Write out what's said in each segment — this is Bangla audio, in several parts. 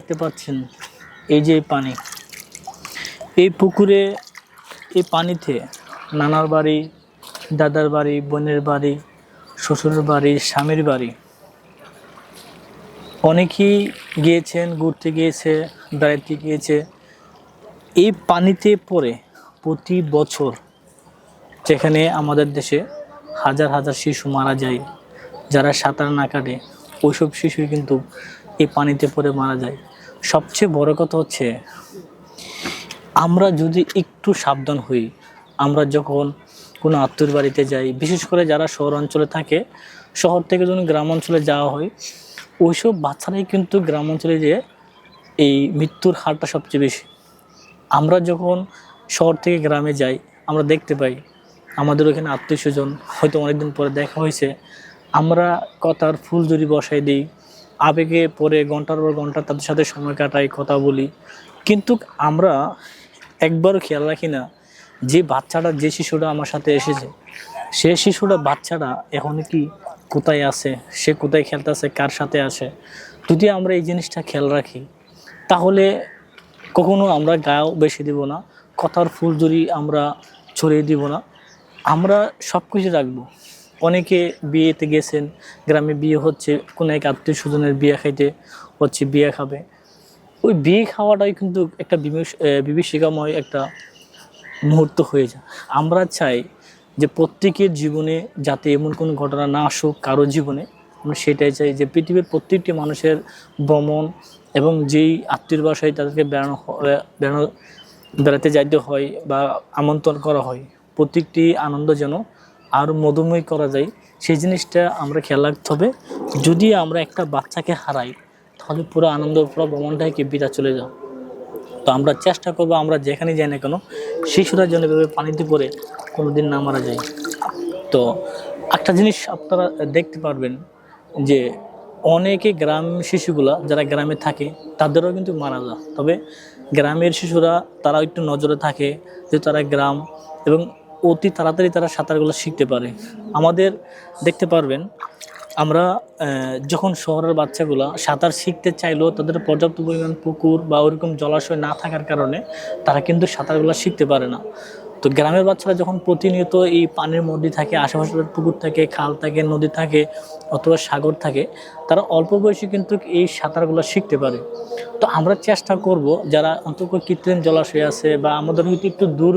দেখতে পাচ্ছেন এই যে পানি, এই পুকুরে এই পানিতে নানার বাড়ি, দাদার বাড়ি, বোনের বাড়ি, শ্বশুরের বাড়ি, স্বামীর বাড়ি, অনেকেই গিয়েছেন, ঘুরতে গিয়েছে, বেড়াতে গিয়েছে। এই পানিতে পড়ে প্রতি বছর যেখানে আমাদের দেশে হাজার হাজার শিশু মারা যায়, যারা সাঁতার না কাটে ওইসব শিশুই কিন্তু এই পানিতে পড়ে মারা যায়। সবচেয়ে বড় কথা হচ্ছে আমরা যদি একটু সাবধান হই, আমরা যখন কোনো আত্মীয়র বাড়িতে যাই, বিশেষ করে যারা শহর অঞ্চলে থাকে, শহর থেকে যখন গ্রাম অঞ্চলে যাওয়া হয় ওইসব বাচ্চারাই কিন্তু গ্রাম অঞ্চলে যেয়ে এই মৃত্যুর হারটা সবচেয়ে বেশি। আমরা যখন শহর থেকে গ্রামে যাই আমরা দেখতে পাই আমাদের ওখানে আত্মীয় স্বজন হয়তো অনেকদিন পরে দেখা হয়েছে, আমরা কথার ফুলঝুরি বসাই দিই, আবেগে পরে ঘন্টার পর ঘন্টা তাদের সাথে সময় কাটাই, কথা বলি, কিন্তু আমরা একবারও খেয়াল রাখি না যে বাচ্চাটা, যে শিশুটা আমার সাথে এসেছে, সে শিশুটা, বাচ্চাটা এখন কি কোথায় আছে, সে কোথায় খেলতেছে, কার সাথে আছে। যদি আমরা এই জিনিসটা খেয়াল রাখি তাহলে কখনো আমরা গায়েও বেশি দিব না, কথার ফুলঝুরি আমরা ছড়িয়ে দিব না, আমরা সব কিছু রাখবো। অনেকে বিয়েতে গেছেন, গ্রামে বিয়ে হচ্ছে, কোনো এক আত্মীয় স্বজনের বিয়ে খাইতে হচ্ছে, বিয়ে খাবে, ওই বিয়ে খাওয়াটাই কিন্তু একটা বিভীষিকাময় একটা মুহূর্ত হয়ে যায়। আমরা চাই যে প্রত্যেকের জীবনে যাতে এমন কোনো ঘটনা না আসুক কারো জীবনে, আমরা সেটাই চাই যে পৃথিবীর প্রত্যেকটি মানুষের ভ্রমণ এবং যেই আত্মীয় বাসায় তাদেরকে বেড়াতে যাইতে হয় বা আমন্ত্রণ করা হয়, প্রত্যেকটি আনন্দ যেন আরও মধুময় করা যায় সেই জিনিসটা আমরা খেয়াল রাখতে হবে। যদি আমরা একটা বাচ্চাকে হারাই তাহলে পুরো আনন্দ, পুরো ভ্রমণটাই কি বিদা চলে যাও। তো আমরা চেষ্টা করবো আমরা যেখানে যাই না কেন শিশুরা যেন এভাবে পানিতে পড়ে কোনো দিন না মারা যায়। তো একটা জিনিস আপনারা দেখতে পারবেন যে অনেকে গ্রাম শিশুগুলা যারা গ্রামে থাকে তাদেরও কিন্তু মারা যায়, তবে গ্রামের শিশুরা তারা একটু নজরে থাকে যে তারা গ্রাম, এবং অতি তাড়াতাড়ি তারা সাঁতারগুলো শিখতে পারে। আমাদের দেখতে পারবেন আমরা যখন শহরের বাচ্চাগুলো সাঁতার শিখতে চাইলেও তাদের পর্যাপ্ত পরিমাণ পুকুর বা ওরকম জলাশয় না থাকার কারণে তারা কিন্তু সাঁতারগুলো শিখতে পারে না। তো গ্রামের বাচ্চারা যখন প্রতিনিয়ত এই পানির মধ্যে থাকে, আশেপাশে পুকুর থাকে, খাল থাকে, নদী থাকে অথবা সাগর থাকে, তারা অল্প বয়সে কিন্তু এই সাঁতারগুলো শিখতে পারে। তো আমরা চেষ্টা করব যারা অন্তত কৃত্রিম জলাশয় আছে বা আমাদের হয়তো একটু দূর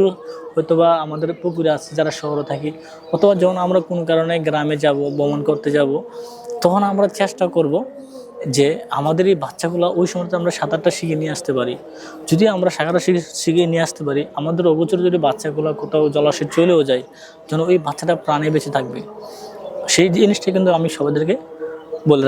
হয়তো বা আমাদের পুকুরে আছে যারা শহরে থাকি, অথবা যখন আমরা কোনো কারণে গ্রামে যাব, ভ্রমণ করতে যাব, তখন আমরা চেষ্টা করব যে আমাদের এই বাচ্চাগুলো ওই সময়তে আমরা সাঁতারটা শিখে নিয়ে আসতে পারি। যদি আমরা সাঁতারটা শিখে নিয়ে আসতে পারি, আমাদের অগোচরে যদি বাচ্চাগুলো কোথাও জলাশয়ে চলেও যায়, যেন ওই বাচ্চাটা প্রাণে বেঁচে থাকবে। সেই জিনিসটা কিন্তু আমি সবাইদেরকে বলে